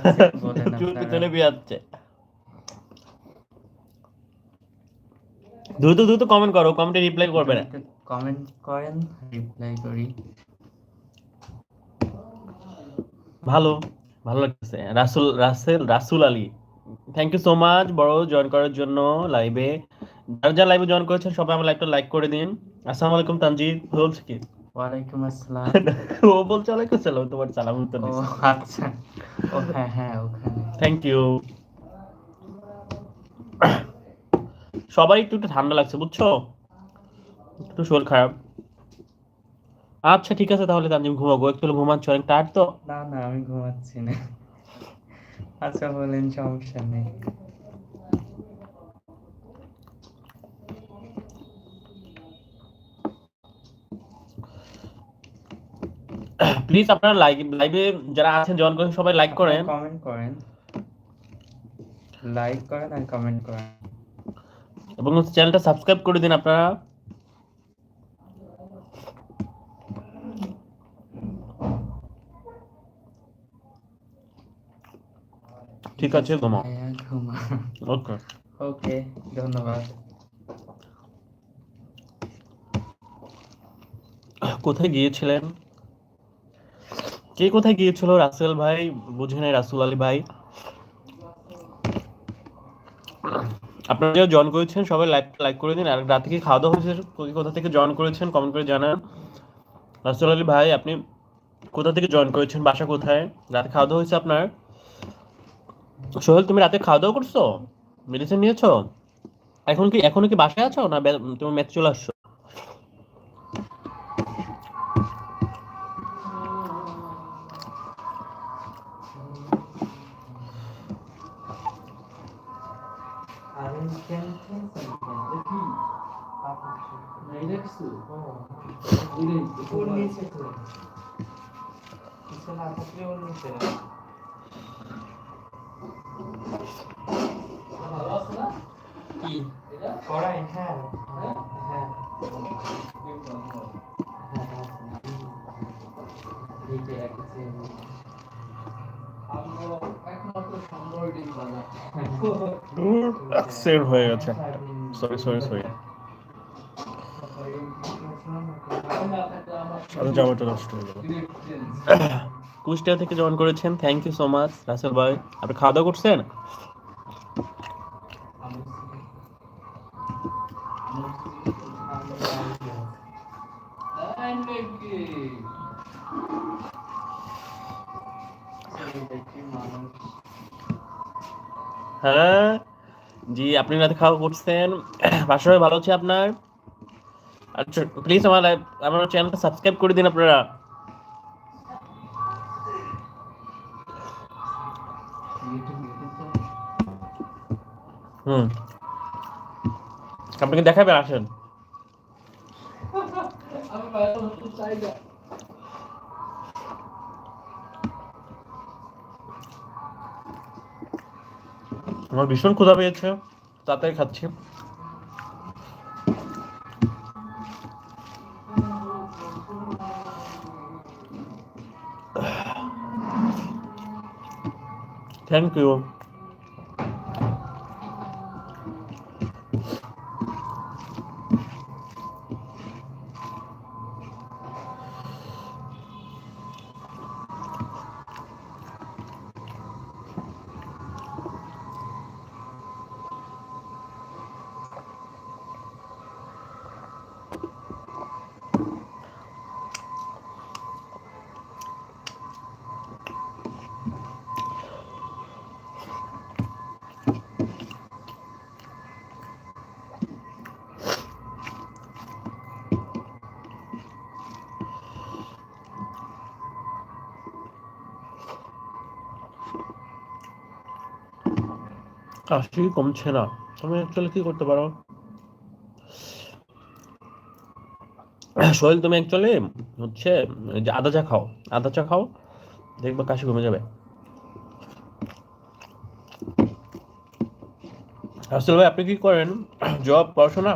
আছে বলেন চুল আপনারা। পিছনে বিয়াচ্ছে। দ্রুত দ্রুত কমেন্ট করো, কমেন্টে রিপ্লাই করবে না। কমেন্ট করেন, রিপ্লাই করি। ভালো, ভালো লাগতেছে। Rasul Ali, thank you so much বড় জয়েন করার জন্য লাইভে। যারা যারা লাইভে জয়েন করেছেন সবাই আমার লাইভটা লাইক করে দিন। আসসালামু আলাইকুম তানজিদ বলছে কি? ওয়ালাইকুম আসসালাম। ও বলছে ওয়ালাইকুম আসসালাম, তোমার সালাম উত্তর ও দিছে। আচ্ছা, ও হ্যাঁ হ্যাঁ ওখানে। Thank you. সবাই একটু একটু ঠান্ডা লাগছে বুঝছো, একটু শরীর খারাপ। আচ্ছা ঠিক আছে তাহলে তানজিম ঘুমাবো, একটু ঘুমাচ্ছি, অনেক টায়ার্ড তো। না না আমি ঘুমাচ্ছি না। আচ্ছা বলেন, সমস্যা নেই। প্লিজ আপনারা লাইভে যারা আছেন জয়েন করেন সবাই লাইক করেন, কমেন্ট করেন, লাইক করেন আর কমেন্ট করেন, এবং চ্যানেলটা সাবস্ক্রাইব করে দিন আপনারা। ঠিক আছে ঘুমাও। ওকে ওকে, ধন্যবাদ। কোথায় গিয়েছিলেন, কে কোথায় গিয়েছিল? রাসেল ভাই বুঝে নাই, রাসুল আলী ভাই আপনারা যারা জয়েন করেছেন সবাই লাইক করে দিন। আর রাতে কি খাওয়া দাওয়া হয়েছে, কোথা থেকে জয়েন করেছেন কমেন্ট করে জানান। রাসুল আলী ভাই আপনি কোথা থেকে জয়েন করেছেন, বাসা কোথায়, রাতে খাওয়া দাওয়া হয়েছে আপনার? সোহেল তুমি রাতে খাওয়া দাওয়া করছো, মেডিসিন নিয়েছো? এখনো কি বাসায় আছো না তুমি মেতে চলে আসছো? সেভ হয়ে গেছে, সরি সরি সরি, সাথে জামাটা নষ্ট হয়ে গেল। কুষ্টিয়া থেকে জয়েন করেছেন, thank you so much Rasel ভাই। আপনি খাওয়া দাওয়া করছেন? হ্যাঁ জি, আপনি রাতে খাওয়া করছেন, বাসায় ভালো আছে আপনার? আচ্ছা প্লিজ আমার চ্যানেলটা সাবস্ক্রাইব করে দিন আপনারা। হুম, আপনাকে দেখাবেন, আসেন। আমার ভীষণ ক্ষুধা পেয়েছে, তাড়াতাড়ি খাচ্ছি। Thank you. কাশি কমছে না, তুমি অ্যাকচুয়ালি কি করতে পারো সোহেল, তুমি অ্যাকচুয়ালি হচ্ছে যে আদা চা খাও, আদা চা খাও, দেখবে কাশি কমে যাবে। আসলে ভাই আপনি কি করেন, জব, পড়াশোনা?